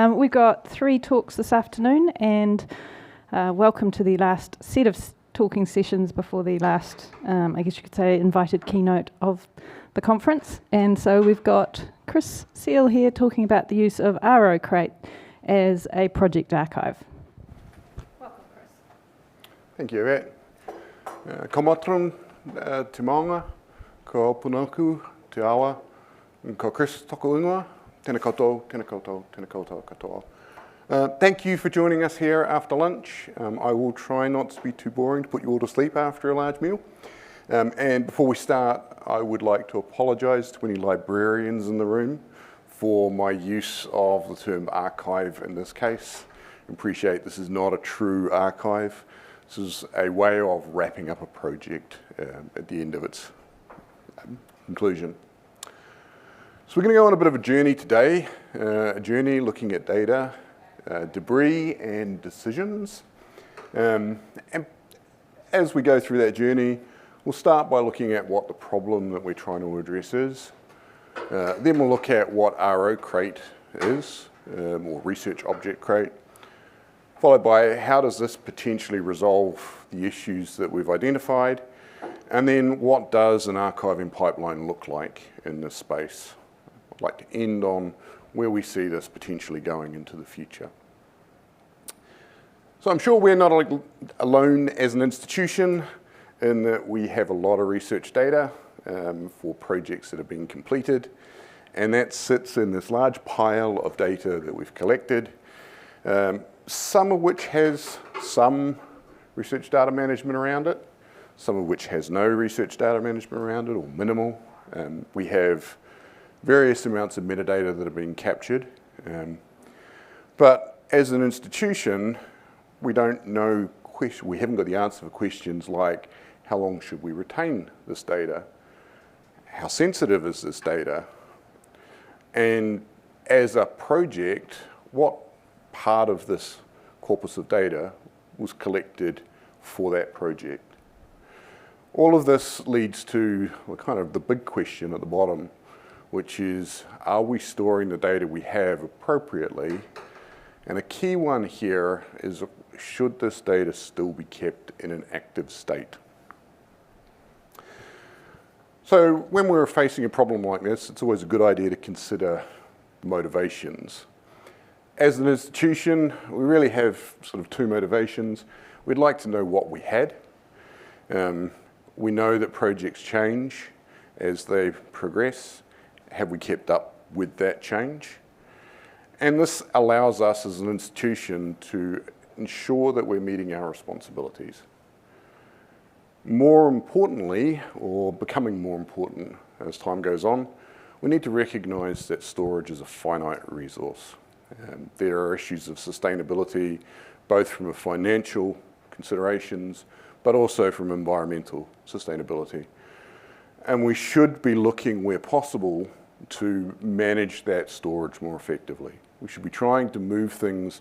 We've got 3 talks this afternoon, and welcome to the last set of talking sessions before the last, I guess you could say, invited keynote of the conference. And so we've got Chris Seal here talking about the use of RO-Crate as a project archive. Welcome, Chris. Thank you, Yvette. Ko matram te maunga, ko punaku, te awa, ko Chris toko ingoa. Tēnā koutou, tēnā koutou, tēnā koutou katoa. Thank you for joining us here after lunch. I will try not to be too boring to put you all to sleep after a large meal. And before we start, I would like to apologise to any librarians in the room for my use of the term archive in this case. I appreciate this is not a true archive. This is a way of wrapping up a project at the end of its conclusion. So we're going to go on a bit of a journey today, a journey looking at data, debris and decisions. And as we go through that journey, we'll start by looking at what the problem that we're trying to address is. Then we'll look at what RO-Crate is, or Research Object Crate, followed by how does this potentially resolve the issues that we've identified, and then what does an archiving pipeline look like in this space. I'd like to end on where we see this potentially going into the future. So I'm sure we're not alone as an institution in that we have a lot of research data for projects that have been completed, and that sits in this large pile of data that we've collected, some of which has some research data management around it, some of which has no research data management around it or minimal. We have various amounts of metadata that have been captured. But as an institution, we don't know, we haven't got the answer for questions like how long should we retain this data? How sensitive is this data? And as a project, what part of this corpus of data was collected for that project? All of this leads to kind of the big question at the bottom, which is, are we storing the data we have appropriately? And a key one here is, should this data still be kept in an active state? So when we're facing a problem like this, it's always a good idea to consider the motivations. As an institution, we really have sort of 2 motivations. We'd like to know what we had. We know that projects change as they progress. Have we kept up with that change? And this allows us as an institution to ensure that we're meeting our responsibilities. More importantly, or becoming more important as time goes on, we need to recognise that storage is a finite resource. There are issues of sustainability, both from a financial considerations, but also from environmental sustainability. And we should be looking where possible to manage that storage more effectively. We should be trying to move things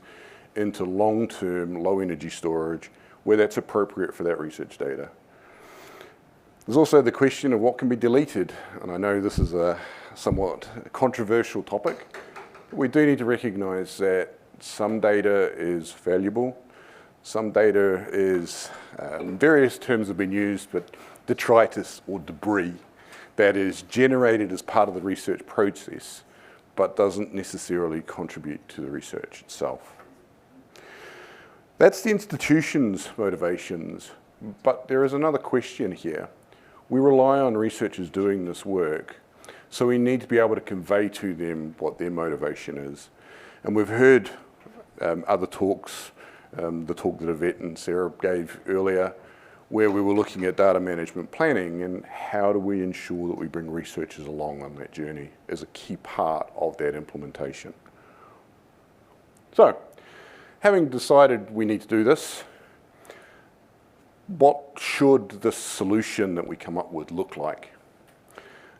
into long-term, low-energy storage where that's appropriate for that research data. There's also the question of what can be deleted, and I know this is a somewhat controversial topic. We do need to recognise that some data is valuable, some data is, various terms have been used, but detritus or debris that is generated as part of the research process, but doesn't necessarily contribute to the research itself. That's the institution's motivations, but there is another question here. We rely on researchers doing this work, so we need to be able to convey to them what their motivation is. And we've heard other talks, the talk that Yvette and Sarah gave earlier, where we were looking at data management planning and how do we ensure that we bring researchers along on that journey as a key part of that implementation. So, having decided we need to do this, what should the solution that we come up with look like?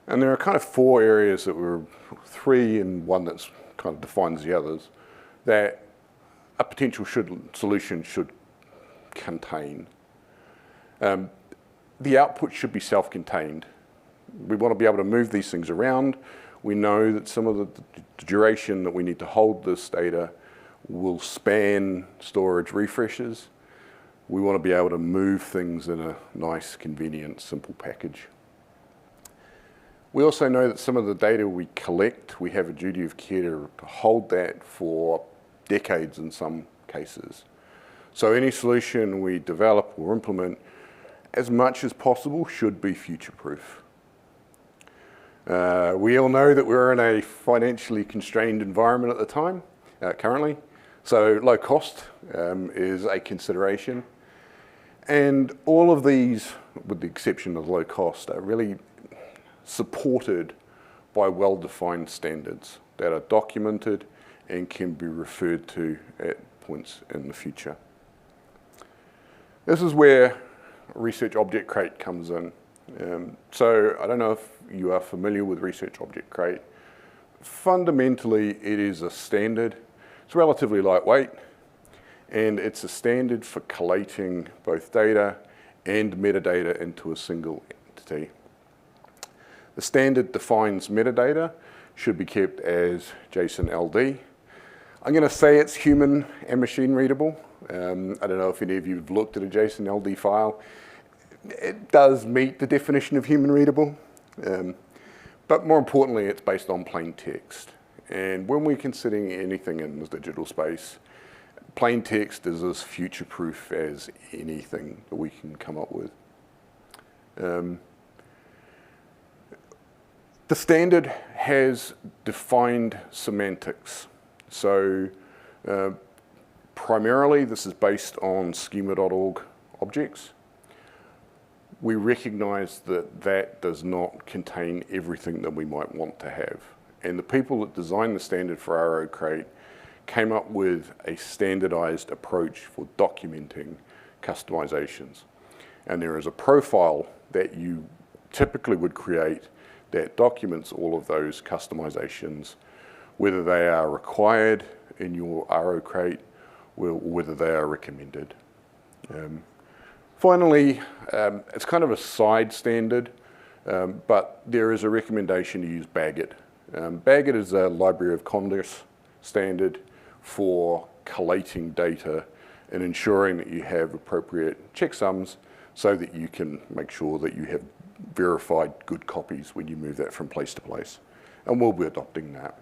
And there are kind of 4 areas that were 3 and 1 that's kind of defines the others, that a potential solution should contain. The output should be self-contained. We want to be able to move these things around We know that some of the duration that we need to hold this data will span storage refreshes. We want to be able to move things in a nice, convenient, simple package. We also know that some of the data we collect, we have a duty of care to hold that for decades in some cases. So any solution we develop or implement, as much as possible, should be future-proof. We all know that we're in a financially constrained environment at the time, currently. So low cost is a consideration. And all of these, with the exception of low cost, are really supported by well-defined standards that are documented and can be referred to at points in the future. This is where Research Object Crate comes in. So I don't know if you are familiar with Research Object Crate. Fundamentally, it is a standard. It's relatively lightweight, and it's a standard for collating both data and metadata into a single entity. The standard defines metadata should be kept as JSON LD. I'm going to say it's human and machine readable. I don't know if any of you have looked at a JSON LD file. It does meet the definition of human readable, but more importantly, it's based on plain text. And when we're considering anything in the digital space, plain text is as future-proof as anything that we can come up with. The standard has defined semantics. So primarily, this is based on schema.org objects. We recognize that that does not contain everything that we might want to have. And the people that designed the standard for RO Crate came up with a standardized approach for documenting customizations. And there is a profile that you typically would create that documents all of those customizations, whether they are required in your RO Crate or whether they are recommended. Finally, it's kind of a side standard, but there is a recommendation to use Bagot. Bagot is a Library of Congress standard for collating data and ensuring that you have appropriate checksums so that you can make sure that you have verified good copies when you move that from place to place. And we'll be adopting that.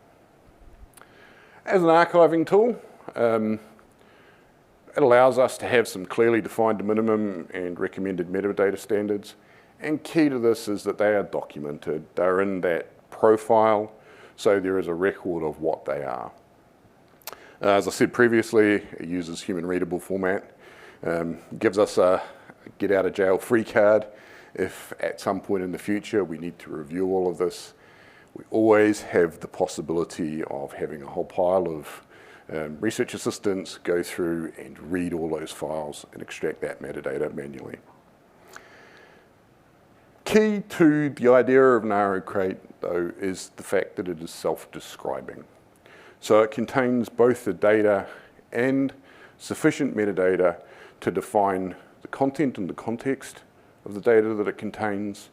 As an archiving tool, it allows us to have some clearly defined minimum and recommended metadata standards. And key to this is that they are documented. They're in that profile, so there is a record of what they are. As I said previously, it uses human readable format. Gives us a get out of jail free card if at some point in the future we need to review all of this. We always have the possibility of having a whole pile of research assistants go through and read all those files and extract that metadata manually. Key to the idea of an RO Crate, though, is the fact that it is self-describing. So it contains both the data and sufficient metadata to define the content and the context of the data that it contains,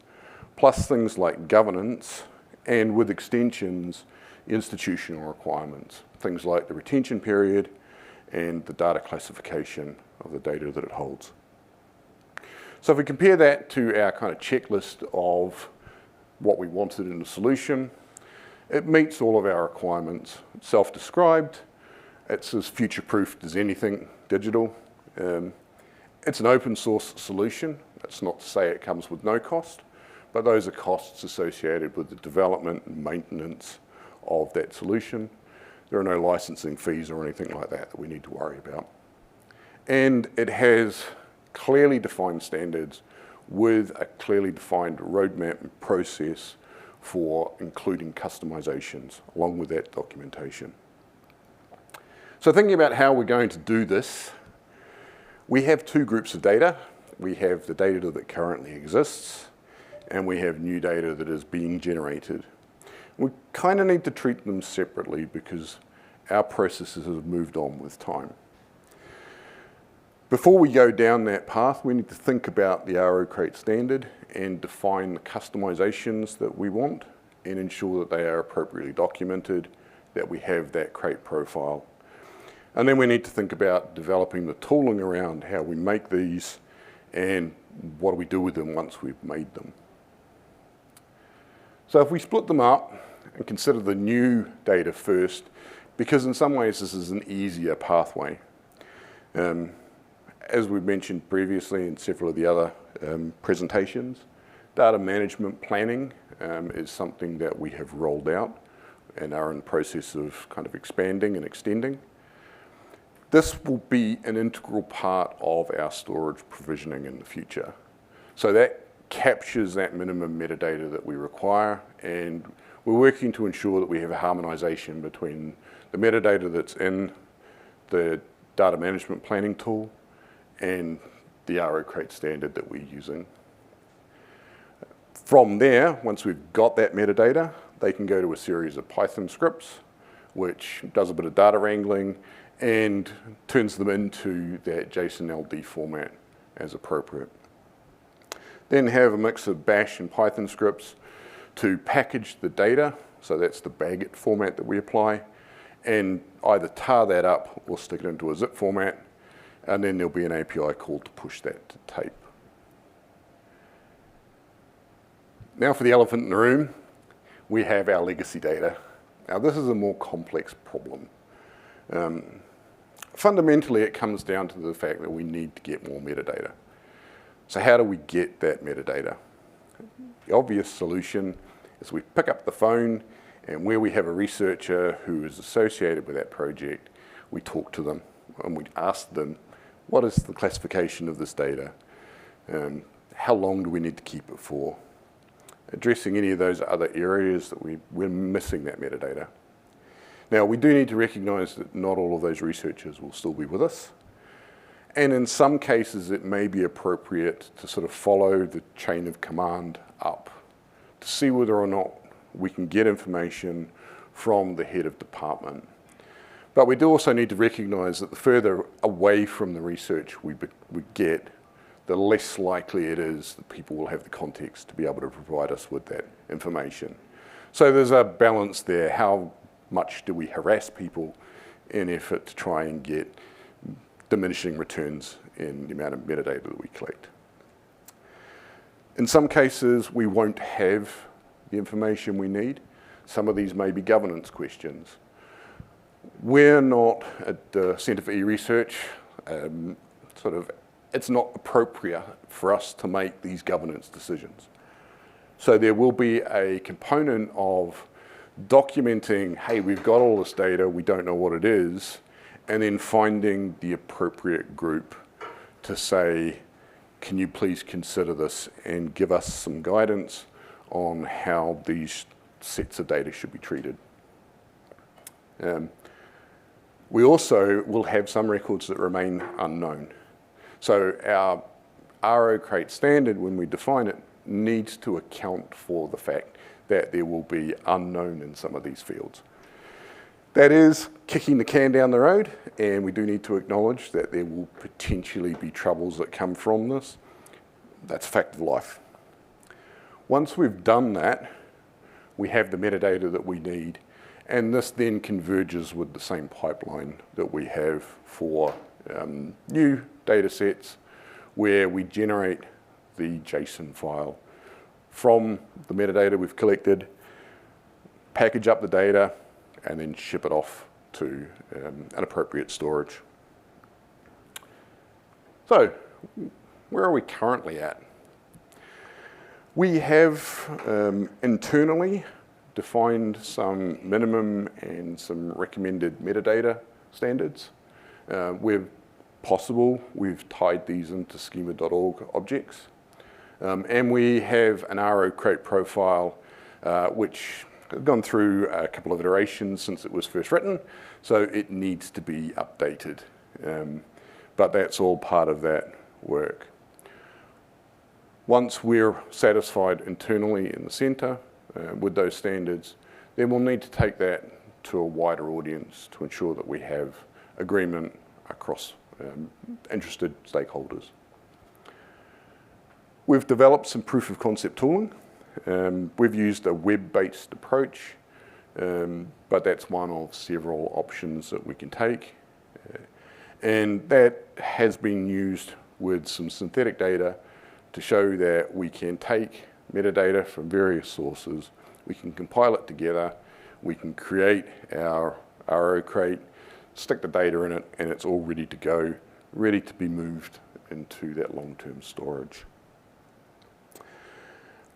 plus things like governance and, with extensions, institutional requirements, things like the retention period and the data classification of the data that it holds. So if we compare that to our kind of checklist of what we wanted in a solution, it meets all of our requirements. It's self-described, it's as future-proofed as anything digital. It's an open source solution. That's not to say it comes with no cost, but those are costs associated with the development and maintenance of that solution. There are no licensing fees or anything like that that we need to worry about. And it has clearly defined standards with a clearly defined roadmap and process for including customizations along with that documentation. So thinking about how we're going to do this, we have two groups of data. We have the data that currently exists, and we have new data that is being generated. We kind of need to treat them separately because our processes have moved on with time. Before we go down that path, we need to think about the RO Crate standard and define the customizations that we want and ensure that they are appropriately documented, that we have that crate profile. And then we need to think about developing the tooling around how we make these and what do we do with them once we've made them. So if we split them up and consider the new data first, because in some ways this is an easier pathway. As we've mentioned previously in several of the other presentations, data management planning is something that we have rolled out and are in the process of kind of expanding and extending. This will be an integral part of our storage provisioning in the future. So that captures that minimum metadata that we require, and we're working to ensure that we have a harmonization between the metadata that's in the data management planning tool and the RO crate standard that we're using. From there, once we've got that metadata, they can go to a series of Python scripts, which does a bit of data wrangling and turns them into that JSON LD format as appropriate. Then have a mix of Bash and Python scripts to package the data, so that's the BagIt format that we apply, and either tar that up or stick it into a zip format, and then there'll be an API call to push that to tape. Now for the elephant in the room, we have our legacy data. Now this is a more complex problem. Fundamentally, it comes down to the fact that we need to get more metadata. So how do we get that metadata? The obvious solution is we pick up the phone, and where we have a researcher who is associated with that project, we talk to them and we ask them, what is the classification of this data? How long do we need to keep it for? Addressing any of those other areas that we're missing that metadata. Now, we do need to recognize that not all of those researchers will still be with us. And in some cases, it may be appropriate to sort of follow the chain of command up to see whether or not we can get information from the head of department. But we do also need to recognize that the further away from the research we get, the less likely it is that people will have the context to be able to provide us with that information. So there's a balance there. How much do we harass people in effort to try and get diminishing returns in the amount of metadata that we collect? In some cases, we won't have the information we need. Some of these may be governance questions. We're not at the Centre for eResearch, it's not appropriate for us to make these governance decisions. So there will be a component of documenting, hey, we've got all this data, we don't know what it is, and then finding the appropriate group to say, can you please consider this and give us some guidance on how these sets of data should be treated. We also will have some records that remain unknown. So our RO crate standard, when we define it, needs to account for the fact that there will be unknown in some of these fields. That is kicking the can down the road, and we do need to acknowledge that there will potentially be troubles that come from this. That's a fact of life. Once we've done that, we have the metadata that we need, and this then converges with the same pipeline that we have for new data sets, where we generate the JSON file from the metadata we've collected, package up the data, and then ship it off to an appropriate storage. So, where are we currently at? We have internally defined some minimum and some recommended metadata standards. Where possible, we've tied these into schema.org objects. And we have an RO crate profile, which has gone through a couple of iterations since it was first written, so it needs to be updated. But that's all part of that work. Once we're satisfied internally in the centre with those standards, then we'll need to take that to a wider audience to ensure that we have agreement across interested stakeholders. We've developed some proof of concept tooling We've used a web-based approach, but that's one of several options that we can take. And that has been used with some synthetic data to show that we can take metadata from various sources, we can compile it together, we can create our RO crate, stick the data in it, and it's all ready to go, ready to be moved into that long-term storage.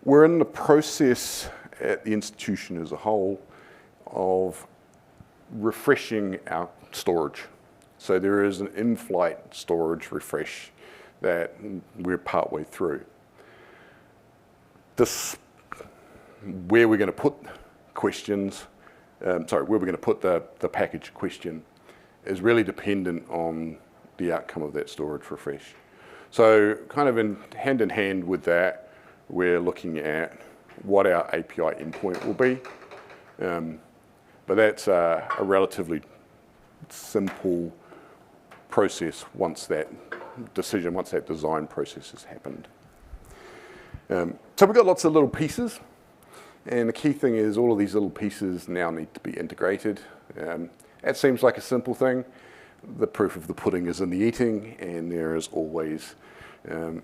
We're in the process at the institution as a whole of refreshing our storage. So there is an in-flight storage refresh that we're partway through. Where we're going to put questions, where we're going to put the package question is really dependent on the outcome of that storage refresh. So kind of in hand with that, we're looking at what our API endpoint will be. But that's a relatively simple process once that design process has happened. So we've got lots of little pieces, and the key thing is all of these little pieces now need to be integrated. That seems like a simple thing. The proof of the pudding is in the eating, and there is always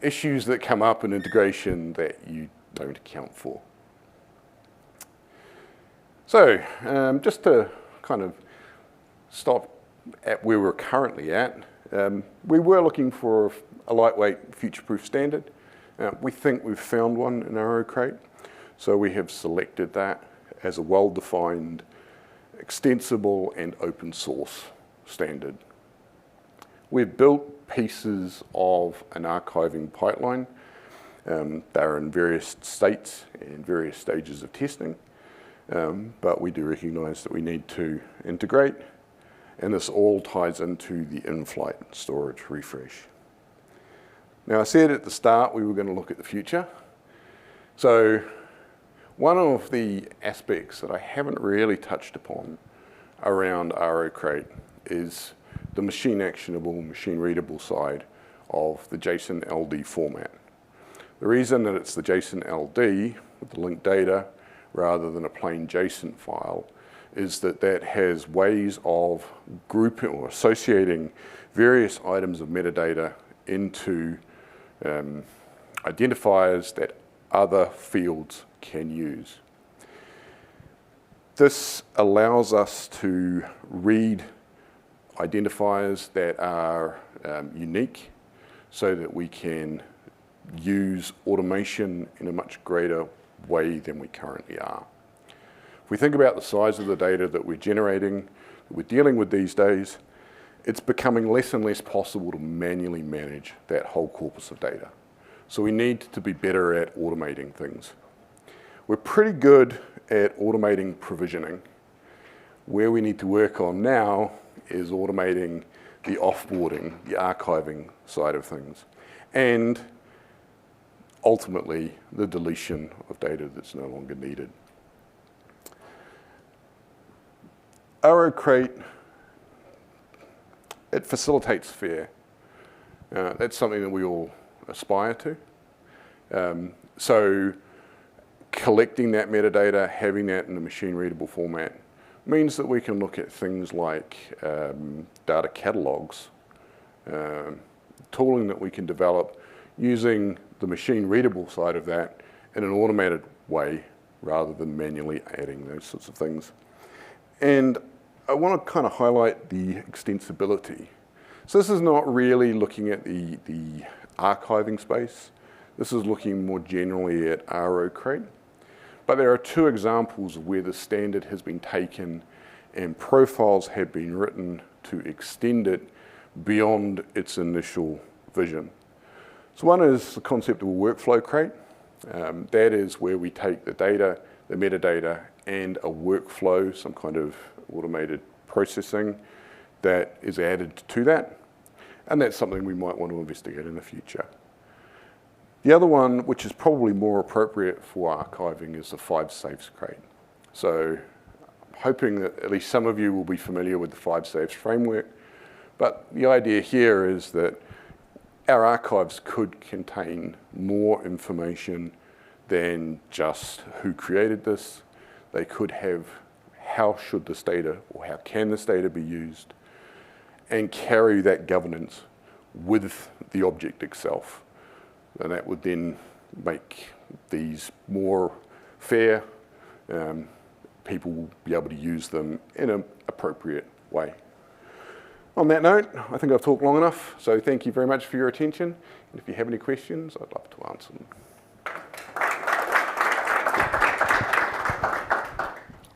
issues that come up in integration that you don't account for. So just to kind of stop at where we're currently at, we were looking for a lightweight future-proof standard. We think we've found one in our crate, so we have selected that as a well-defined, extensible and open source standard. We've built pieces of an archiving pipeline. They're in various states and various stages of testing, but we do recognize that we need to integrate, and this all ties into the in-flight storage refresh. Now, I said at the start we were going to look at the future. So one of the aspects that I haven't really touched upon around RO crate is the machine actionable, machine readable side of the JSON LD format. The reason that it's the JSON LD with the linked data rather than a plain JSON file is that that has ways of grouping or associating various items of metadata into identifiers that other fields can use. This allows us to read identifiers that are unique so that we can use automation in a much greater way than we currently are. If we think about the size of the data that we're generating, that we're dealing with these days, it's becoming less and less possible to manually manage that whole corpus of data. So we need to be better at automating things. We're pretty good at automating provisioning. Where we need to work on now is automating the offboarding, the archiving side of things, and ultimately the deletion of data that's no longer needed. RO crate, it facilitates FAIR. That's something that we all aspire to. So collecting that metadata, having that in a machine readable format, means that we can look at things like data catalogs, tooling that we can develop using the machine readable side of that in an automated way rather than manually adding those sorts of things. And I want to kind of highlight the extensibility. So this is not really looking at the archiving space. This is looking more generally at RO crate. But there are two examples where the standard has been taken and profiles have been written to extend it beyond its initial vision. So one is the concept of a workflow crate. That is where we take the data, the metadata, and a workflow, some kind of automated processing that is added to that. And that's something we might want to investigate in the future. The other one, which is probably more appropriate for archiving, is the 5 saves crate. So I'm hoping that at least some of you will be familiar with the 5 saves framework. But the idea here is that our archives could contain more information than just who created this. They could have how should this data or how can this data be used, and carry that governance with the object itself. And that would then make these more fair. People will be able to use them in an appropriate way. On that note, I think I've talked long enough, so thank you very much for your attention. And if you have any questions, I'd love to answer them.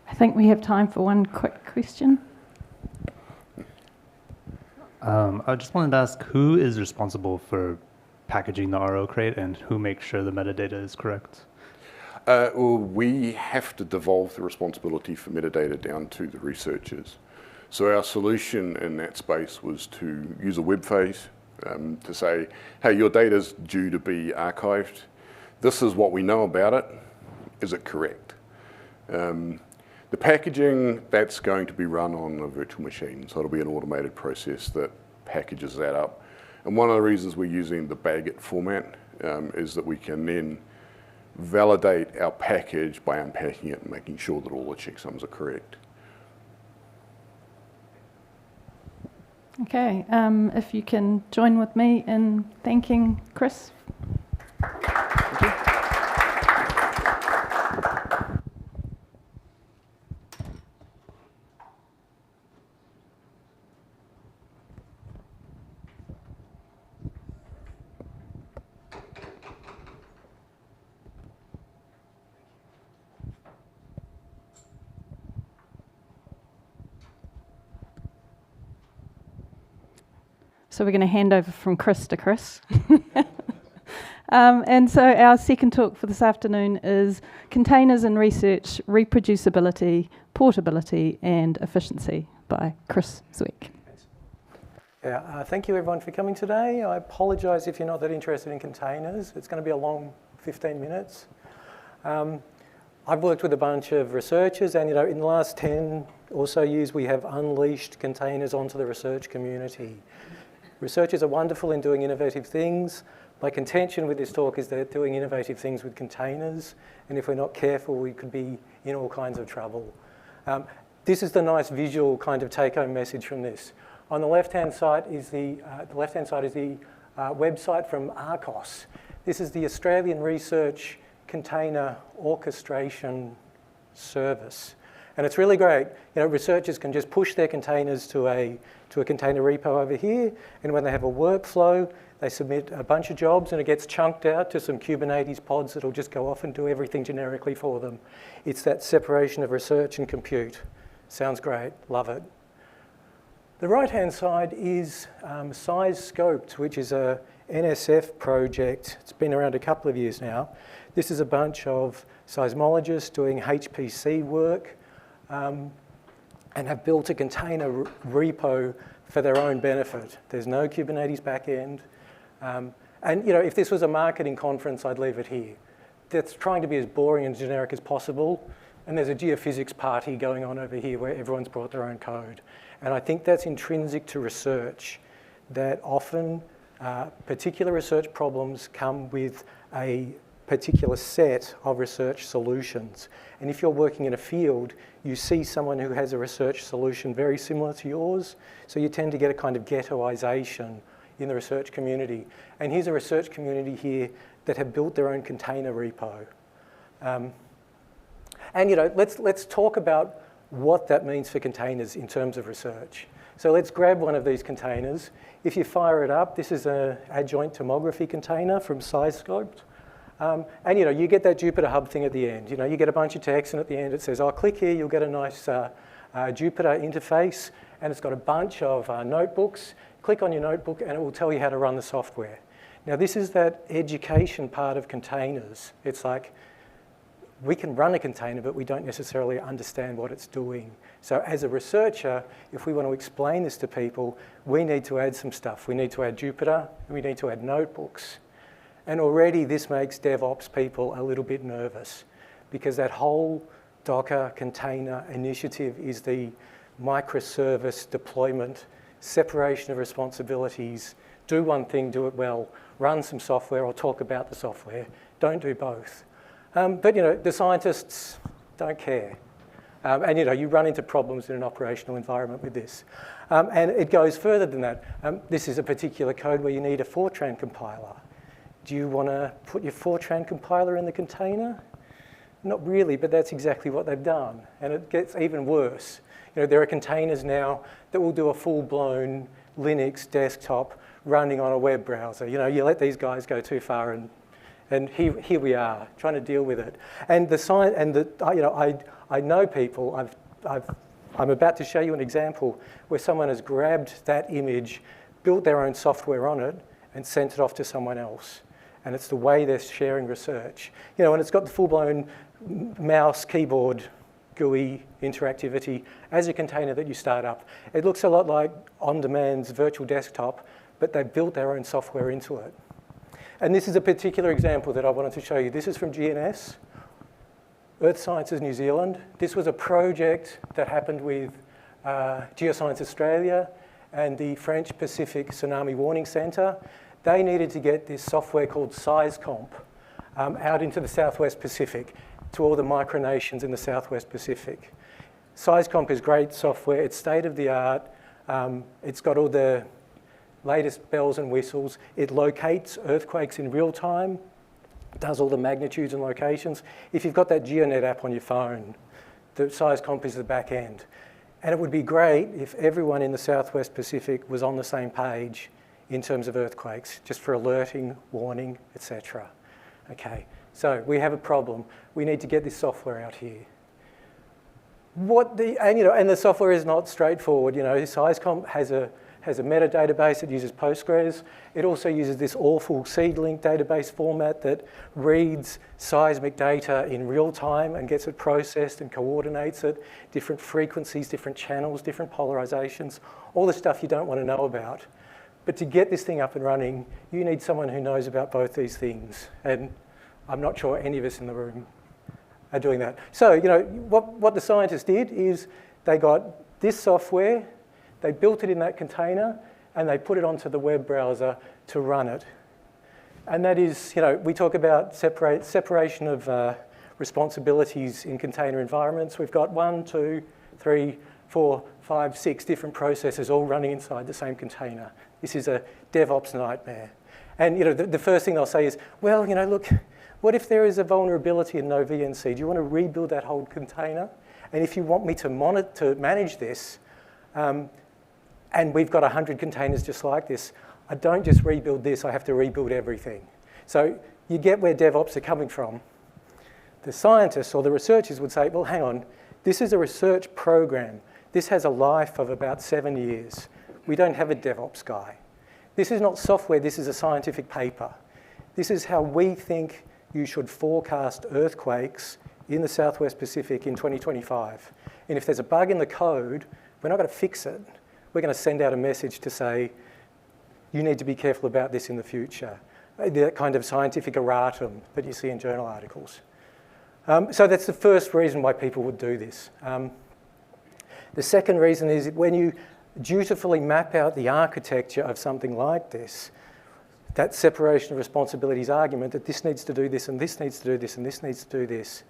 I think we have time for one quick question. I just wanted to ask, who is responsible for packaging the RO crate and who makes sure the metadata is correct? Well, we have to devolve the responsibility for metadata down to the researchers. So our solution in that space was to use a web phase to say, hey, your data's due to be archived. This is what we know about it. Is it correct? The packaging, that's going to be run on a virtual machine. So it'll be an automated process that packages that up. And one of the reasons we're using the Bagot format is that we can then validate our package by unpacking it and making sure that all the checksums are correct. Okay, if you can join with me in thanking Chris. Thank you. So we're going to hand over from Chris to Chris. And so our second talk for this afternoon is Containers in Research, Reproducibility, Portability and Efficiency by Chris Zweck. Yeah, thank you everyone for coming today. I apologise if you're not that interested in containers. It's going to be a long 15 minutes. I've worked with a bunch of researchers and in the last 10 or so years we have unleashed containers onto the research community. Researchers are wonderful in doing innovative things. My contention with this talk is they're doing innovative things with containers, and if we're not careful, we could be in all kinds of trouble. This is the nice visual kind of take-home message from this. On the left-hand side is the website from ARCOS. This is the Australian Research Container Orchestration Service. And it's really great. Researchers can just push their containers to a container repo over here, and when they have a workflow, they submit a bunch of jobs and it gets chunked out to some Kubernetes pods that'll just go off and do everything generically for them. It's that separation of research and compute. Sounds great, love it. The right-hand side is Size Scoped, which is a NSF project. It's been around a couple of years now. This is a bunch of seismologists doing HPC work and have built a container repo for their own benefit. There's no Kubernetes backend. And if this was a marketing conference, I'd leave it here. That's trying to be as boring and generic as possible. And there's a geophysics party going on over here where everyone's brought their own code. And I think that's intrinsic to research, that often particular research problems come with a particular set of research solutions. And if you're working in a field, you see someone who has a research solution very similar to yours, so you tend to get a kind of ghettoization in the research community. And here's a research community here that have built their own container repo. Let's talk about what that means for containers in terms of research. So let's grab one of these containers. If you fire it up, this is an adjoint tomography container from SizeScoped. You get that Jupyter Hub thing at the end. You get a bunch of text, and at the end it says, click here, you'll get a nice Jupyter interface, and it's got a bunch of notebooks. Click on your notebook, and it will tell you how to run the software. Now, this is that education part of containers. It's like, we can run a container, but we don't necessarily understand what it's doing. So as a researcher, if we want to explain this to people, we need to add some stuff. We need to add Jupyter, and we need to add notebooks. And already this makes DevOps people a little bit nervous, because that whole Docker container initiative is the microservice deployment, separation of responsibilities, do one thing, do it well, run some software or talk about the software. Don't do both. But the scientists don't care. And you run into problems in an operational environment with this. And it goes further than that. This is a particular code where you need a Fortran compiler. Do you want to put your Fortran compiler in the container? Not really, but that's exactly what they've done. And it gets even worse. There are containers now that will do a full-blown Linux desktop running on a web browser. You let these guys go too far, and here we are trying to deal with it. And I know people. I'm about to show you an example where someone has grabbed that image, built their own software on it, and sent it off to someone else. And it's the way they're sharing research. And it's got the full-blown mouse, keyboard, GUI interactivity as a container that you start up. It looks a lot like On-Demand's virtual desktop, but they've built their own software into it. And this is a particular example that I wanted to show you. This is from GNS, Earth Sciences New Zealand. This was a project that happened with Geoscience Australia and the French Pacific Tsunami Warning Centre. They needed to get this software called SeisComp out into the Southwest Pacific to all the micronations in the Southwest Pacific. SeisComp is great software. It's state-of-the-art. It's got all the latest bells and whistles. It locates earthquakes in real time, does all the magnitudes and locations. If you've got that GeoNet app on your phone, the SeisComp is the back end. And it would be great if everyone in the Southwest Pacific was on the same page in terms of earthquakes, just for alerting, warning, etc. Okay, so we have a problem. We need to get this software out here. And the software is not straightforward. SeisComp has a metadatabase that uses Postgres. It also uses this awful seed-link database format that reads seismic data in real time and gets it processed and coordinates it, different frequencies, different channels, different polarizations, all the stuff you don't want to know about. But to get this thing up and running, you need someone who knows about both these things. And I'm not sure any of us in the room are doing that. So, what the scientists did is they got this software, they built it in that container, and they put it onto the web browser to run it. And that is, we talk about separation of responsibilities in container environments. We've got 1, 2, 3, 4, 5, 6 different processes all running inside the same container. This is a DevOps nightmare. And the first thing they'll say is, well, look, what if there is a vulnerability in no VNC? Do you want to rebuild that whole container? And if you want me to manage this, and we've got 100 containers just like this, I don't just rebuild this, I have to rebuild everything. So you get where DevOps are coming from. The scientists or the researchers would say, well, hang on, this is a research program. This has a life of about 7 years. We don't have a DevOps guy. This is not software, this is a scientific paper. This is how we think you should forecast earthquakes in the Southwest Pacific in 2025. And if there's a bug in the code, we're not going to fix it. We're going to send out a message to say, you need to be careful about this in the future. That kind of scientific erratum that you see in journal articles. So that's the first reason why people would do this. The second reason is when you dutifully map out the architecture of something like this, that separation of responsibilities argument that this needs to do this and this needs to do this and this needs to do this,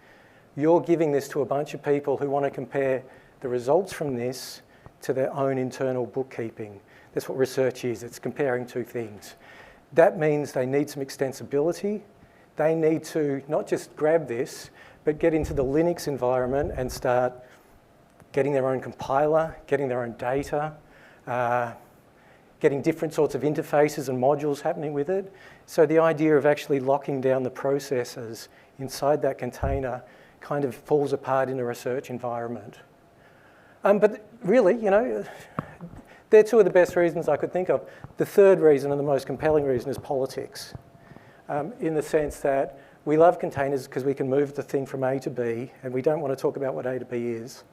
you're giving this to a bunch of people who want to compare the results from this to their own internal bookkeeping. That's what research is. It's comparing two things. That means they need some extensibility. They need to not just grab this, but get into the Linux environment and start getting their own compiler, getting their own data, getting different sorts of interfaces and modules happening with it. So the idea of actually locking down the processes inside that container kind of falls apart in a research environment. But really, they're two of the best reasons I could think of. The third reason and the most compelling reason is politics, in the sense that we love containers because we can move the thing from A to B, and we don't want to talk about what A to B is.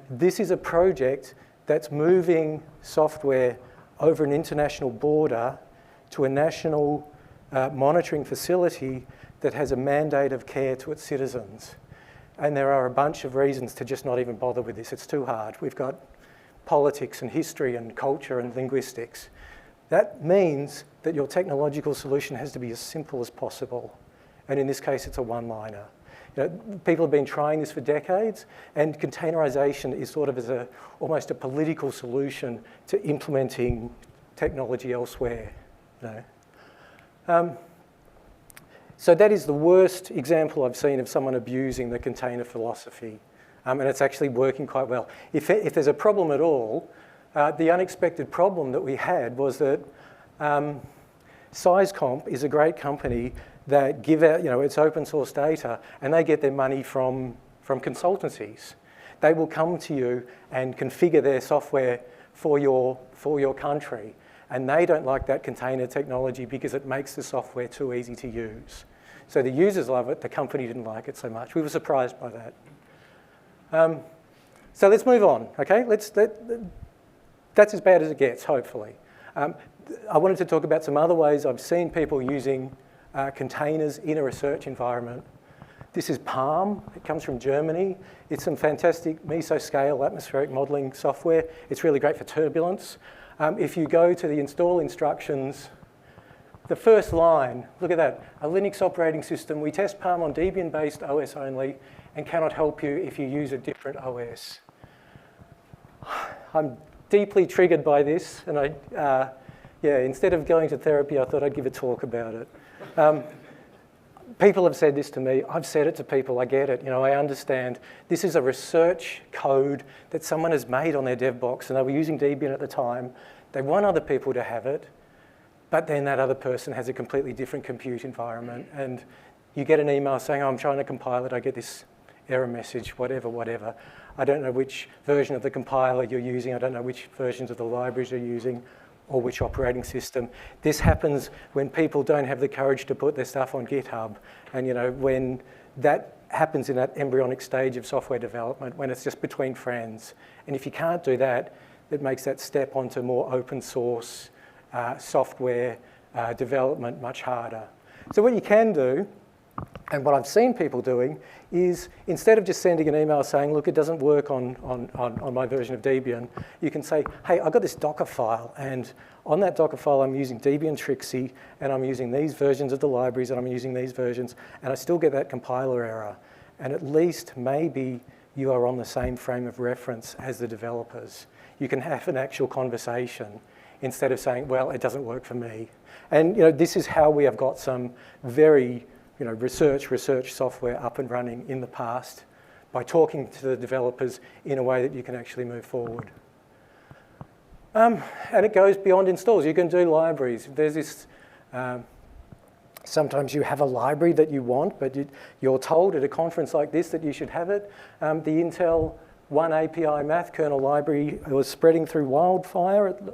This is a project that's moving software over an international border to a national monitoring facility that has a mandate of care to its citizens. And there are a bunch of reasons to just not even bother with this. It's too hard. We've got politics and history and culture and linguistics. That means that your technological solution has to be as simple as possible. and in this case, it's a one-liner. You know, people have been trying this for decades, and containerization is sort of as almost a political solution to implementing technology elsewhere. You know? So that is the worst example I've seen of someone abusing the container philosophy, and it's actually working quite well. If there's a problem at all, the unexpected problem that we had was that SizeComp is a great company that give out, you know, it's open source data, and they get their money from consultancies. They will come to you and configure their software for your country, and they don't like that container technology because it makes the software too easy to use. So the users love it, the company didn't like it so much. We were surprised by that. So let's move on, okay? That's as bad as it gets, hopefully. I wanted to talk about some other ways I've seen people using containers in a research environment. This is Palm. It comes from Germany. It's some fantastic mesoscale atmospheric modeling software. It's really great for turbulence. If you go to the install instructions, the first line, look at that, a Linux operating system. We test Palm on Debian-based OS only and cannot help you if you use a different OS. I'm deeply triggered by this, and instead of going to therapy, I thought I'd give a talk about it. People have said this to me. I've said it to people. I get it. You know, I understand. This is a research code that someone has made on their dev box, and they were using Debian at the time. They want other people to have it, but then that other person has a completely different compute environment, and you get an email saying, oh, I'm trying to compile it. I get this error message, whatever. I don't know which version of the compiler you're using. I don't know which versions of the libraries you're using, or which operating system. This happens when people don't have the courage to put their stuff on GitHub. And you know, when that happens in that embryonic stage of software development, when it's just between friends. And if you can't do that, it makes that step onto more open source software development much harder. So what you can do, and what I've seen people doing, is instead of just sending an email saying, look, it doesn't work on my version of Debian, you can say, hey, I've got this Docker file, and on that Docker file I'm using Debian Trixie, and I'm using these versions of the libraries, and I'm using these versions, and I still get that compiler error. And at least maybe you are on the same frame of reference as the developers. You can have an actual conversation instead of saying, well, it doesn't work for me. And you know, this is how we have got some very research software up and running in the past, by talking to the developers in a way that you can actually move forward. And it goes beyond installs. You can do libraries. There's this, sometimes you have a library that you want, but you're told at a conference like this that you should have it. The Intel One API math kernel library was spreading through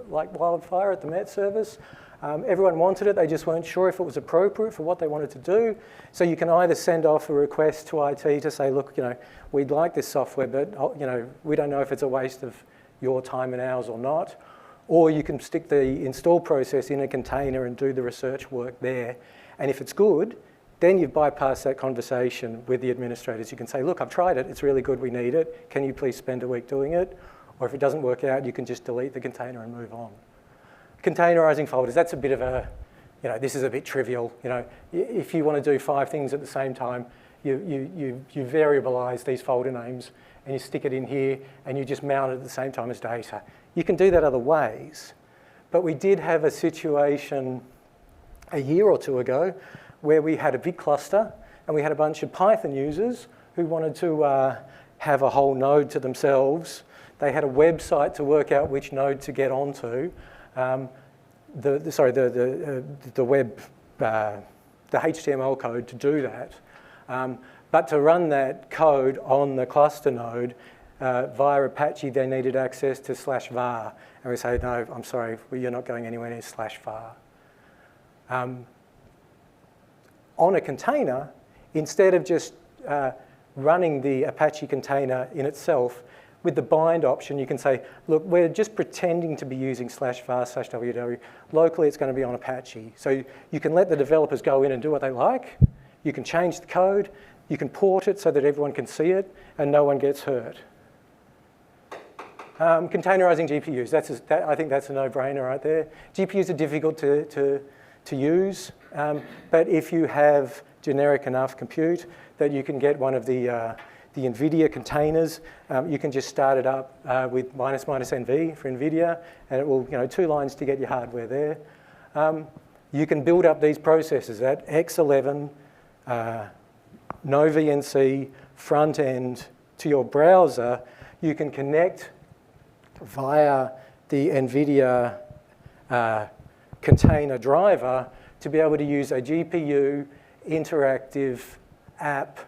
like wildfire at the Met service. Everyone wanted it, they just weren't sure if it was appropriate for what they wanted to do. So you can either send off a request to IT to say, look, we'd like this software, but we don't know if it's a waste of your time and ours or not. Or you can stick the install process in a container and do the research work there. And if it's good, then you've bypassed that conversation with the administrators. You can say, look, I've tried it, it's really good, we need it. Can you please spend a week doing it? Or if it doesn't work out, you can just delete the container and move on. Containerizing folders, that's a bit of a, this is a bit trivial. If you want to do 5 things at the same time, you variabilize these folder names and you stick it in here and you just mount it at the same time as data. You can do that other ways, but we did have a situation a year or 2 ago where we had a big cluster and we had a bunch of Python users who wanted to have a whole node to themselves. They had a website to work out which node to get onto. The HTML code to do that. But to run that code on the cluster node via Apache, they needed access to /var. And we say, no, I'm sorry, you're not going anywhere near /var. On a container, instead of just running the Apache container in itself, with the bind option, you can say, look, we're just pretending to be using /var/ww. Locally, it's going to be on Apache. So you can let the developers go in and do what they like. You can change the code. You can port it so that everyone can see it and no one gets hurt. Containerizing GPUs, I think that's a no-brainer right there. GPUs are difficult to use, but if you have generic enough compute that you can get one of the NVIDIA containers. You can just start it up with --NV for NVIDIA, and it will, 2 lines to get your hardware there. You can build up these processors at X11, no VNC, front end to your browser. You can connect via the NVIDIA container driver to be able to use a GPU interactive app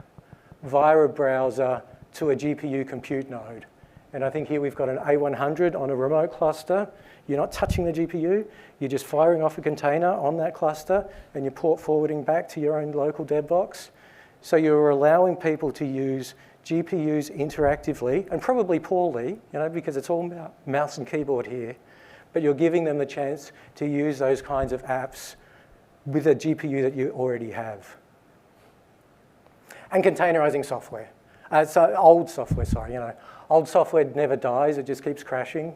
via a browser to a GPU compute node. And I think here we've got an A100 on a remote cluster. You're not touching the GPU. You're just firing off a container on that cluster, and you're port forwarding back to your own local dev box. So you're allowing people to use GPUs interactively, and probably poorly, because it's all mouse and keyboard here, but you're giving them the chance to use those kinds of apps with a GPU that you already have. And containerizing software. Old software, sorry. Old software never dies, it just keeps crashing.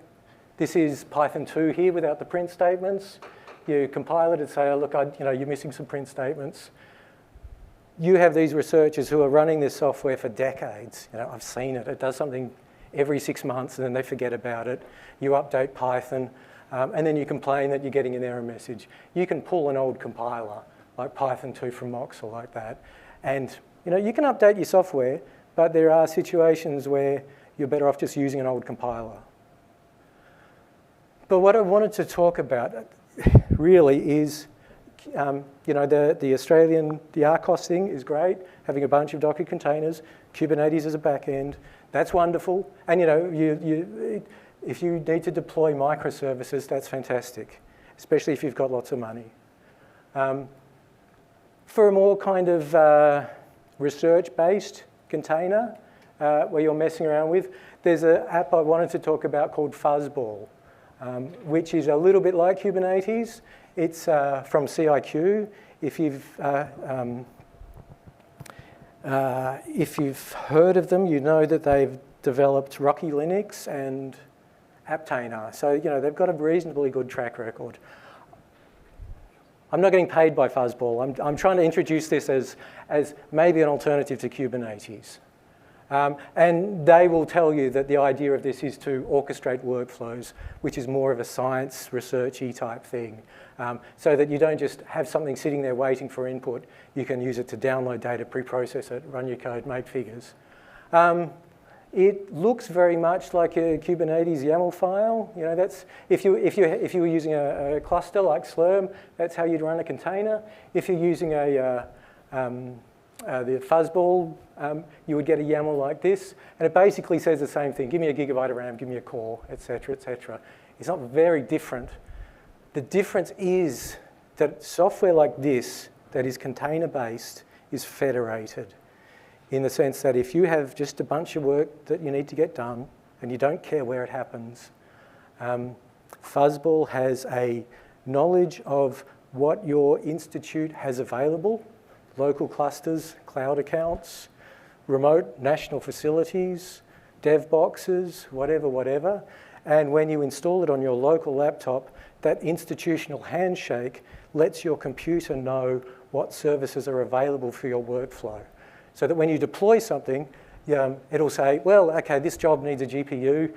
This is Python 2 here without the print statements. You compile it and say, oh, look, you're missing some print statements. You have these researchers who are running this software for decades. I've seen it. It does something every 6 months and then they forget about it. You update Python and then you complain that you're getting an error message. You can pull an old compiler like Python 2 from Mox or like that. And you can update your software, but there are situations where you're better off just using an old compiler. But what I wanted to talk about really is, the Australian, the RCOS thing is great, having a bunch of Docker containers, Kubernetes as a backend, that's wonderful. And if you need to deploy microservices, that's fantastic, especially if you've got lots of money. For a more kind of research-based container where you're messing around with, there's an app I wanted to talk about called Fuzzball, which is a little bit like Kubernetes. It's from CIQ. If you've heard of them, you know that they've developed Rocky Linux and Aptainer. So they've got a reasonably good track record. I'm not getting paid by Fuzzball. I'm trying to introduce this as maybe an alternative to Kubernetes. And they will tell you that the idea of this is to orchestrate workflows, which is more of a science, researchy type thing, so that you don't just have something sitting there waiting for input. You can use it to download data, pre-process it, run your code, make figures. It looks very much like a Kubernetes YAML file. That's if you were using a cluster like Slurm, that's how you'd run a container. If you're using the Fuzzball, you would get a YAML like this, and it basically says the same thing. Give me a gigabyte of RAM, give me a core, etc., etc. It's not very different. The difference is that software like this, that is container-based, is federated, in the sense that if you have just a bunch of work that you need to get done, and you don't care where it happens, Fuzzball has a knowledge of what your institute has available, local clusters, cloud accounts, remote national facilities, dev boxes, whatever. And when you install it on your local laptop, that institutional handshake lets your computer know what services are available for your workflow. So that when you deploy something, it'll say, well, okay, this job needs a GPU.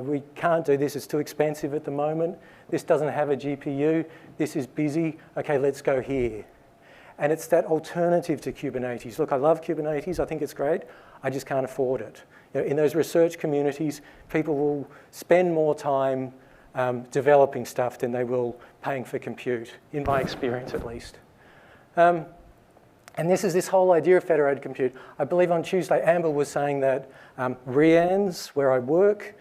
We can't do this, it's too expensive at the moment. This doesn't have a GPU. This is busy. Okay, let's go here. And it's that alternative to Kubernetes. Look, I love Kubernetes. I think it's great. I just can't afford it. In those research communities, people will spend more time developing stuff than they will paying for compute, in my experience at least. And this is this whole idea of federated compute. I believe on Tuesday, Amber was saying that REANNZ, where I work,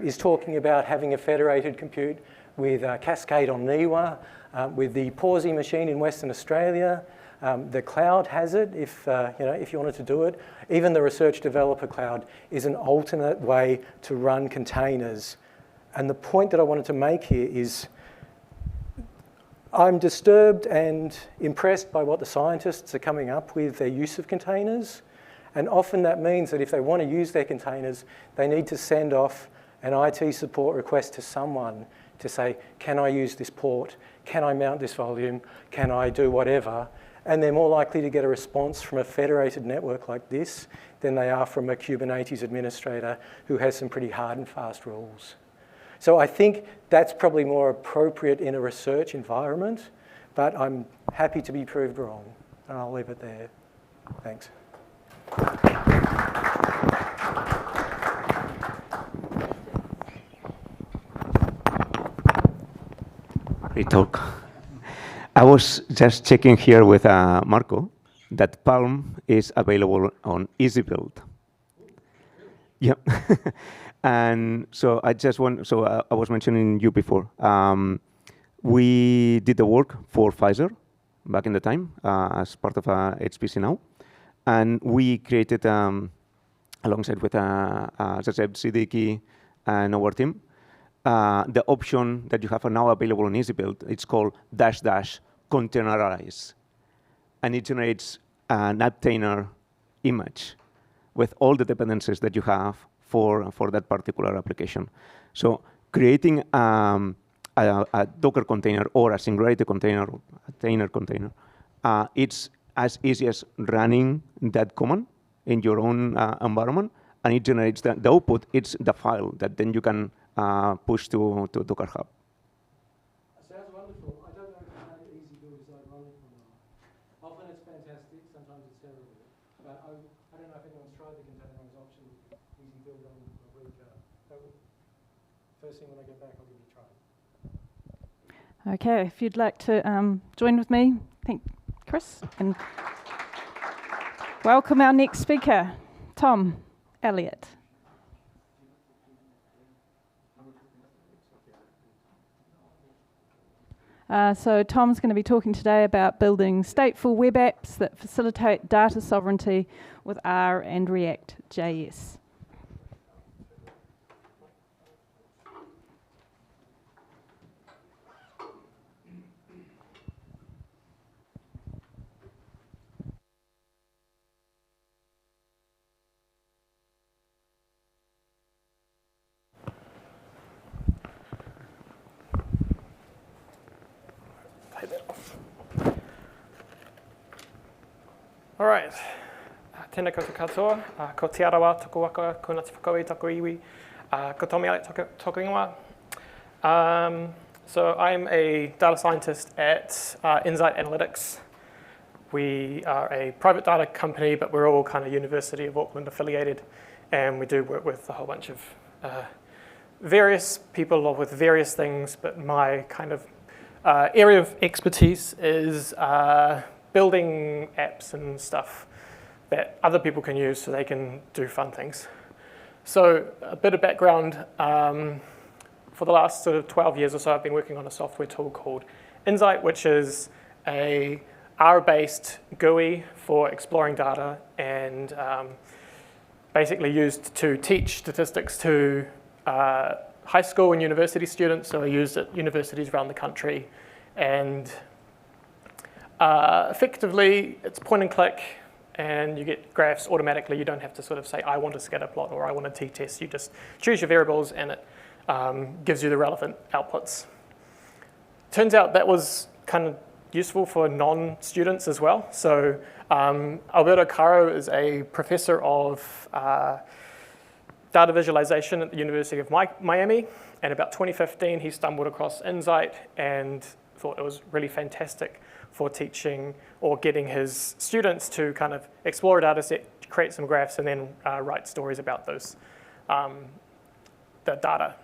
is talking about having a federated compute with Cascade on NIWA, with the Pawsey machine in Western Australia. The cloud has it if you wanted to do it. Even the Research Developer Cloud is an alternate way to run containers. And the point that I wanted to make here is I'm disturbed and impressed by what the scientists are coming up with their use of containers. And often that means that if they want to use their containers, they need to send off an IT support request to someone to say, can I use this port? Can I mount this volume? Can I do whatever? and they're more likely to get a response from a federated network like this than they are from a Kubernetes administrator who has some pretty hard and fast rules. So I think that's probably more appropriate in a research environment, but I'm happy to be proved wrong, and I'll leave it there. Thanks. Great talk. I was just checking here with Marco that Palm is available on EasyBuild. Yeah. And so I just want, so I was mentioning you before. We did the work for Pfizer back in the time as part of HPC now. And we created, alongside with, as I said, Siddiqui and our team, the option that you have now available on EasyBuild. It's called -- containerize. And it generates an obtainer image with all the dependencies that you have for that particular application. So creating a Docker container or a Singularity container, a container container, it's as easy as running that command in your own environment, and it generates the output. It's the file that then you can push to Docker Hub. Sounds wonderful. I don't know how EasyBuild is running from now. Often it's fantastic, sometimes it's terrible. But I don't know if anyone's tried the containerized option with EasyBuild on a week. First thing when I get back, I'll give it a try. Okay, if you'd like to join with me, thank Chris, and welcome our next speaker, Tom Elliott. So Tom's going to be talking today about building stateful web apps that facilitate data sovereignty with R and ReactJS. All right. Tēnā koutou katoa. Ko te arawa, toko waka, ko ngāti whakau toko iwi. Ko Tommy Elliott, toko ingoa. So I'm a data scientist at Inzight Analytics. We are a private data company, but we're all kind of University of Auckland affiliated, and we do work with a whole bunch of various people with various things, but my kind of area of expertise is building apps and stuff that other people can use so they can do fun things. So a bit of background, for the last sort of 12 years or so, I've been working on a software tool called Inzight, which is a R-based GUI for exploring data and basically used to teach statistics to high school and university students. So I used at universities around the country, and effectively, it's point and click, and you get graphs automatically. You don't have to sort of say, I want a scatter plot or I want a t-test. You just choose your variables, and it gives you the relevant outputs. Turns out that was kind of useful for non-students as well. So Alberto Caro is a professor of data visualization at the University of Miami. And about 2015, he stumbled across Inzight and thought it was really fantastic for teaching or getting his students to kind of explore a data set, create some graphs, and then write stories about those, the data.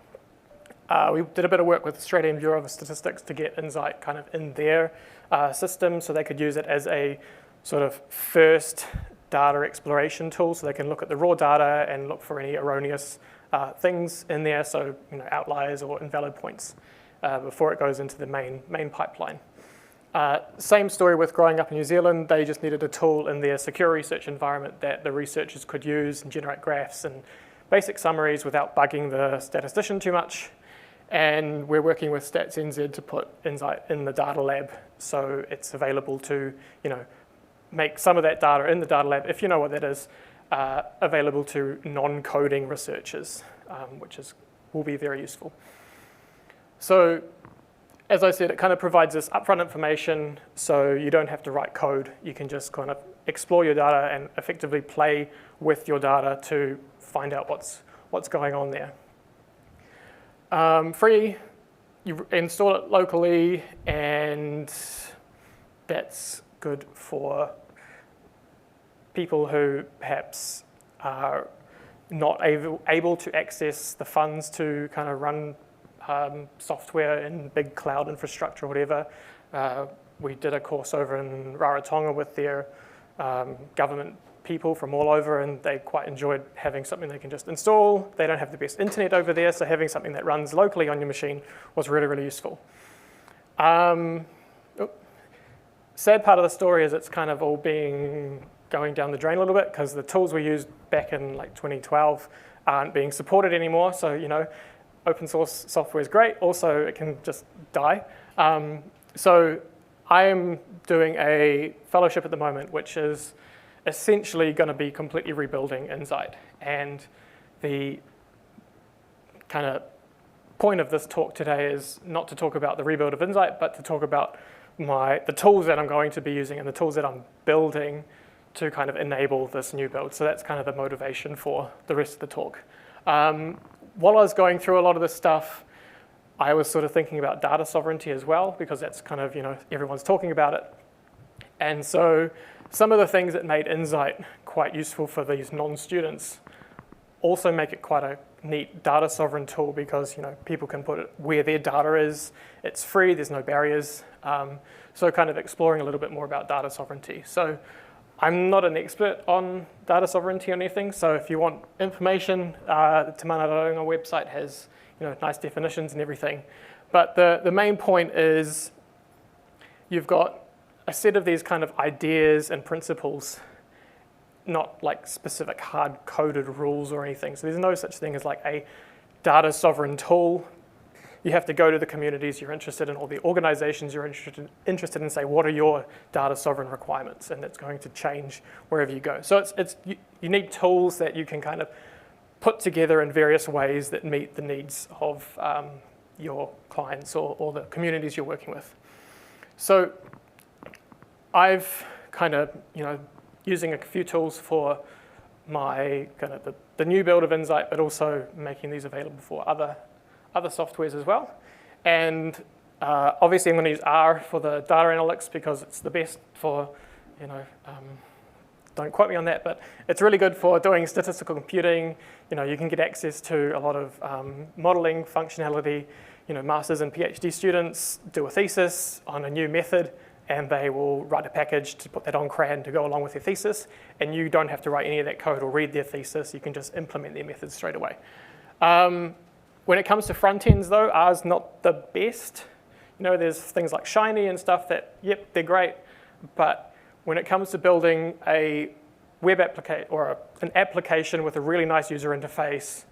We did a bit of work with Australian Bureau of Statistics to get Inzight kind of in their system so they could use it as a sort of first data exploration tool, so they can look at the raw data and look for any erroneous things in there, so outliers or invalid points before it goes into the main pipeline. Same story with growing up in New Zealand. They just needed a tool in their secure research environment that the researchers could use and generate graphs and basic summaries without bugging the statistician too much. And we're working with StatsNZ to put Inzight in the data lab, so it's available to make some of that data in the data lab, if you know what that is, available to non-coding researchers, which will be very useful. So as I said, it kind of provides this upfront information, so you don't have to write code. You can just kind of explore your data and effectively play with your data to find out what's going on there. Free, you install it locally, and that's good for people who perhaps are not able to access the funds to kind of run software in big cloud infrastructure or whatever. We did a course over in Rarotonga with their government people from all over, and they quite enjoyed having something they can just install. They don't have the best internet over there, so having something that runs locally on your machine was really, really useful. Sad part of the story is it's kind of all going down the drain a little bit, because the tools we used back in like 2012 aren't being supported anymore. So, you know, open source software is great. Also, it can just die. So I am doing a fellowship at the moment, which is essentially going to be completely rebuilding Inzight. And the kind of point of this talk today is not to talk about the rebuild of Inzight, but to talk about the tools that I'm going to be using and the tools that I'm building to kind of enable this new build. So that's kind of the motivation for the rest of the talk. While I was going through a lot of this stuff, I was sort of thinking about data sovereignty as well, because that's kind of, you know, everyone's talking about it. And so some of the things that made Inzight quite useful for these non-students also make it quite a neat data sovereign tool, because, you know, people can put it where their data is. It's free, there's no barriers. So kind of exploring a little bit more about data sovereignty. So I'm not an expert on data sovereignty or anything, so if you want information, the Te Mana Raunga website has, you know, nice definitions and everything. But the main point is you've got a set of these kind of ideas and principles, not like specific hard-coded rules or anything. So there's no such thing as like a data sovereign tool. You have to go to the communities you're interested in, or the organizations you're interested in, and say, what are your data sovereign requirements? And it's going to change wherever you go. So you need tools that you can kind of put together in various ways that meet the needs of your clients or the communities you're working with. So I've kind of, you know, using a few tools for my kind of the new build of Inzight, but also making these available for other softwares as well. And obviously I'm going to use R for the data analytics, because it's the best for, you know, don't quote me on that, but it's really good for doing statistical computing. You know, you can get access to a lot of modeling functionality. You know, masters and PhD students do a thesis on a new method, and they will write a package to put that on CRAN to go along with their thesis, and you don't have to write any of that code or read their thesis. You can just implement their methods straight away. When it comes to front ends, though, R's not the best. You know, there's things like Shiny and stuff that, yep, they're great, but when it comes to building a web application or an application with a really nice user interface,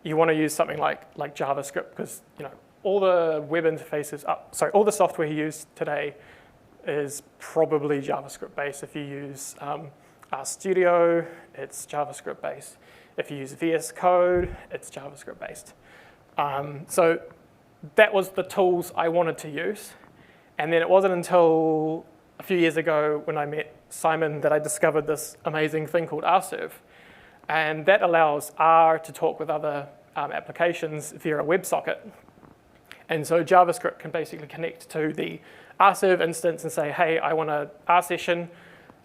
you want to use something like JavaScript, because, you know, all the web interfaces, all the software you use today is probably JavaScript based. If you use RStudio, it's JavaScript based. If you use VS Code, it's JavaScript based. So that was the tools I wanted to use. And then it wasn't until a few years ago when I met Simon that I discovered this amazing thing called RServe. And that allows R to talk with other applications via a WebSocket. And so JavaScript can basically connect to the RServe instance and say, hey, I want an R session.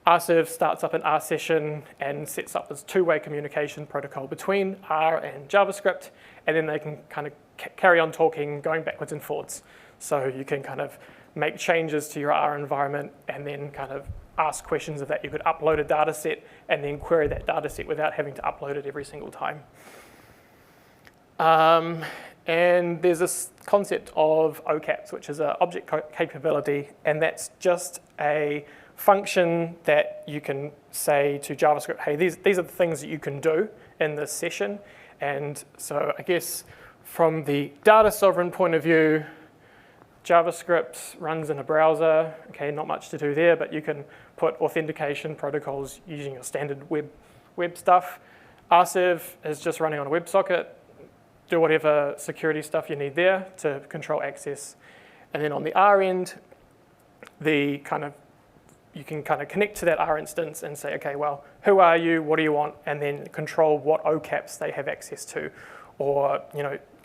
RServe starts up an R session and sets up this two-way communication protocol between R and JavaScript, and then they can kind of carry on talking, going backwards and forwards. So you can kind of make changes to your R environment and then kind of ask questions of that. You could upload a data set and then query that data set without having to upload it every single time. And there's this concept of OCAPs, which is an object capability, and that's just a function that you can say to JavaScript, hey, these are the things that you can do in this session. And so I guess from the data sovereign point of view, JavaScript runs in a browser. Okay, not much to do there, but you can put authentication protocols using your standard web stuff. RServe is just running on a WebSocket. Do whatever security stuff you need there to control access. And then on the R end, you can kind of connect to that R instance and say, okay, well, who are you? What do you want? And then control what OCAPs they have access to, or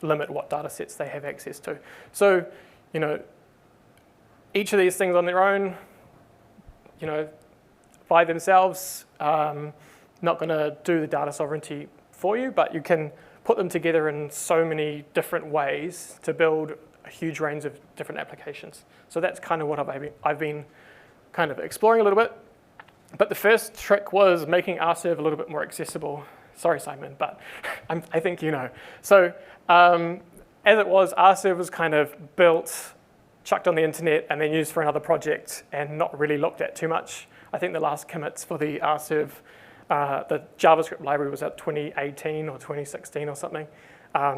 limit what data sets they have access to. So, each of these things on their own, by themselves, not going to do the data sovereignty for you, but you can put them together in so many different ways to build a huge range of different applications. So that's kind of what I've been kind of exploring a little bit. But the first trick was making RServe a little bit more accessible. Sorry, Simon, but I think you know. So as it was, RServe was kind of built, chucked on the internet, and then used for another project and not really looked at too much. I think the last commits for the RServe, the JavaScript library was at 2018 or 2016 or something.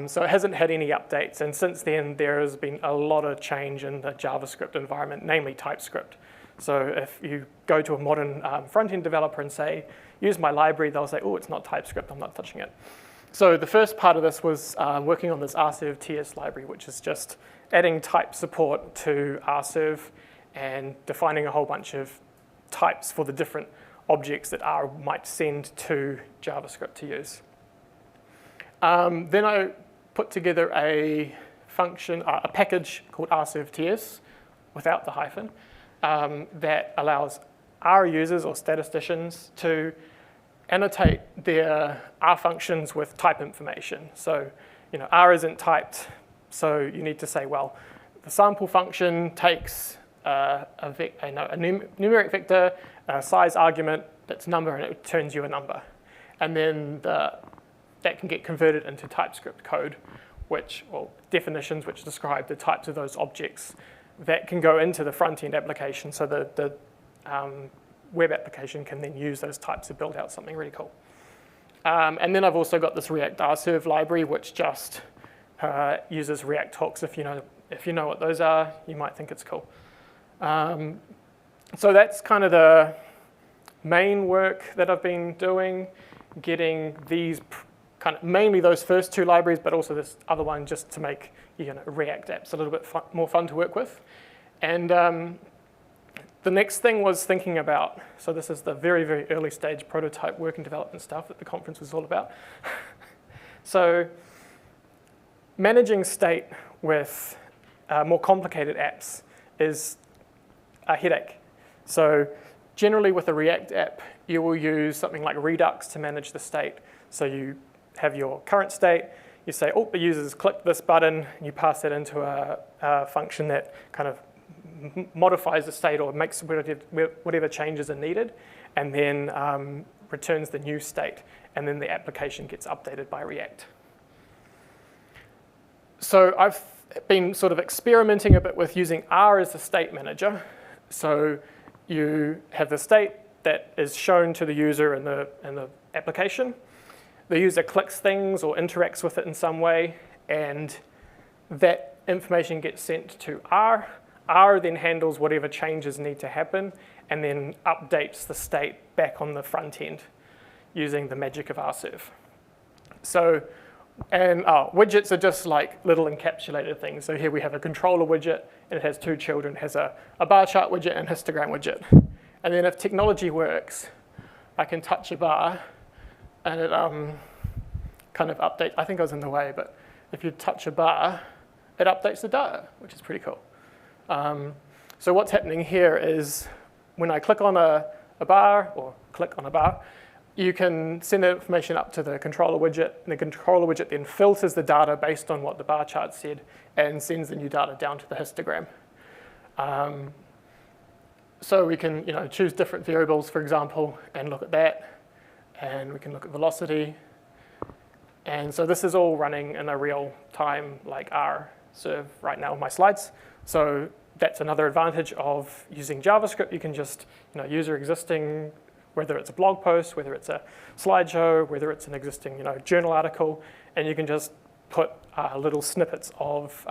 So it hasn't had any updates. And since then, there has been a lot of change in the JavaScript environment, namely TypeScript. So if you go to a modern front-end developer and say, use my library, they'll say, oh, it's not TypeScript, I'm not touching it. So the first part of this was working on this RServe TS library, which is just adding type support to RServe and defining a whole bunch of types for the different objects that R might send to JavaScript to use. Then I put together a function, a package called RServe TS without the hyphen that allows R users or statisticians to annotate their R functions with type information. So, R isn't typed, so you need to say, well, the sample function takes a numeric vector, a size argument that's number, and it returns you a number. And then that can get converted into TypeScript code, definitions which describe the types of those objects that can go into the front-end application, so the web application can then use those types to build out something really cool. And then I've also got this React RServe library, which just uses React hooks. If you know what those are, you might think it's cool. So that's kind of the main work that I've been doing, getting these mainly those first two libraries, but also this other one just to make React apps a little bit more fun to work with. And the next thing was thinking about, so this is the very, very early stage prototype work and development stuff that the conference was all about. So managing state with more complicated apps is a headache. So generally with a React app, you will use something like Redux to manage the state. So you have your current state, you say, oh, the users click this button, you pass it into a function that kind of modifies the state or makes whatever changes are needed, and then returns the new state, and then the application gets updated by React. So I've been sort of experimenting a bit with using R as the state manager. So you have the state that is shown to the user in the application. The user clicks things or interacts with it in some way, and that information gets sent to R. R then handles whatever changes need to happen and then updates the state back on the front end using the magic of RServe. So, and widgets are just like little encapsulated things. So here we have a controller widget, and it has two children. It has a bar chart widget and a histogram widget. And then if technology works, I can touch a bar, and it kind of updates. I think I was in the way, but if you touch a bar, it updates the data, which is pretty cool. So what's happening here is when I click on a bar, or click on a bar, you can send the information up to the controller widget, and the controller widget then filters the data based on what the bar chart said and sends the new data down to the histogram. So we can choose different variables, for example, and look at that. And we can look at velocity. And so this is all running in a real time, like RServe right now on my slides. So that's another advantage of using JavaScript. You can just use your existing, whether it's a blog post, whether it's a slideshow, whether it's an existing journal article, and you can just put little snippets of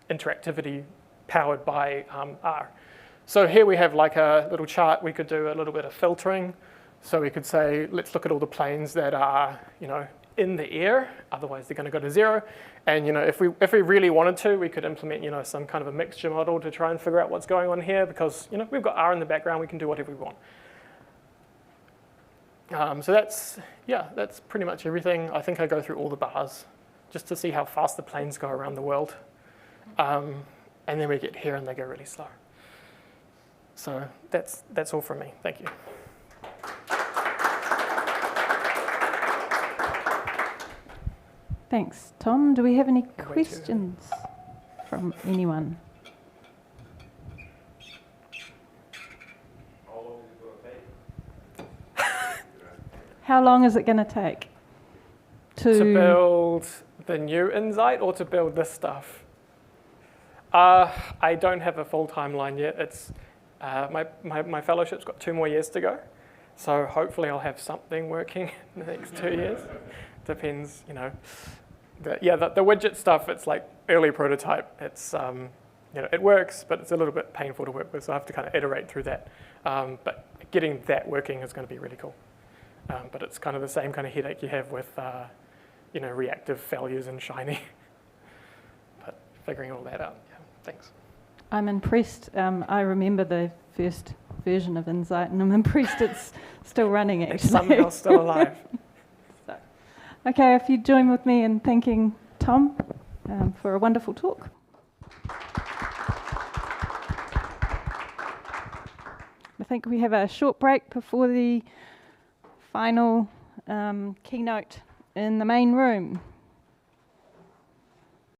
interactivity powered by R. So here we have like a little chart. We could do a little bit of filtering. So we could say, let's look at all the planes that are in the air, otherwise they're going to go to 0. And if we really wanted to, we could implement some kind of a mixture model to try and figure out what's going on here, because we've got R in the background, we can do whatever we want. So that's pretty much everything. I think I go through all the bars just to see how fast the planes go around the world. And then we get here and they go really slow. So that's all from me. Thank you. Thanks, Tom. Do we have any questions from anyone? How long is it going to take to build the new Inzight or to build this stuff? I don't have a full timeline yet. It's my fellowship's got 2 more years to go, so hopefully I'll have something working in the next 2 years. Depends, the widget stuff, it's like early prototype. It's, it works, but it's a little bit painful to work with, so I have to kind of iterate through that. But getting that working is going to be really cool. But it's kind of the same kind of headache you have with, reactive failures in Shiny. But figuring all that out, yeah, thanks. I'm impressed. I remember the first version of Inzight, and I'm impressed it's still running, actually. It's somehow still alive. Okay, if you join with me in thanking Tom for a wonderful talk. I think we have a short break before the final keynote in the main room.